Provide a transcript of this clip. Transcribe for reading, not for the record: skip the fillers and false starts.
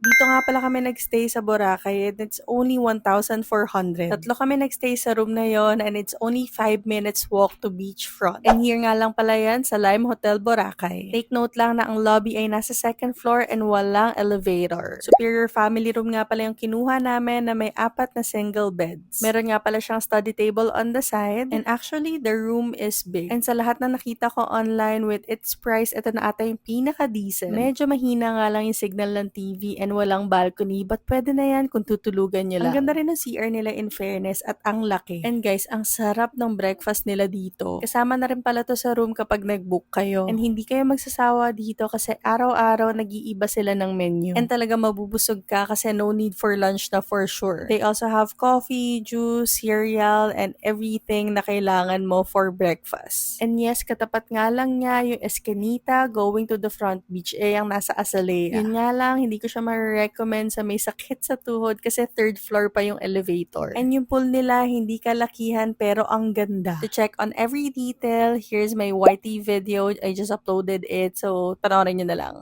Dito nga pala kami nagstay sa Boracay and it's only 1,400. Tatlo kami nagstay sa room na yon and it's only 5 minutes walk to beachfront. And here nga lang pala yan sa Lime Hotel Boracay. Take note lang na ang lobby ay nasa second floor and walang elevator. Superior family room nga pala yung kinuha namin na may 4 na single beds. Meron nga pala siyang study table on the side and actually the room is big. And sa lahat na nakita ko online with its price, ito na ata yung pinaka-decent. Medyo mahina nga lang yung signal ng TV and walang balcony but pwede na yan kung tutulugan nyo lang. Ang ganda rin ng CR nila in fairness at ang laki. And guys, ang sarap ng breakfast nila dito. Kasama na rin pala to sa room kapag nag-book kayo. And hindi kayo magsasawa dito kasi araw-araw nag-iiba sila ng menu. And talaga mabubusog ka kasi no need for lunch na for sure. They also have coffee, juice, cereal, and everything na kailangan mo for breakfast. And yes, katapat nga lang niya yung Escanita going to the front beach ang nasa Azalea. Yun nga lang, hindi ko siya ma-recommend sa may sakit sa tuhod kasi third floor pa yung elevator. And yung pool nila, hindi kalakihan pero ang ganda. To check on every detail, here's my YT video. I just uploaded it, so panoorin nyo na lang.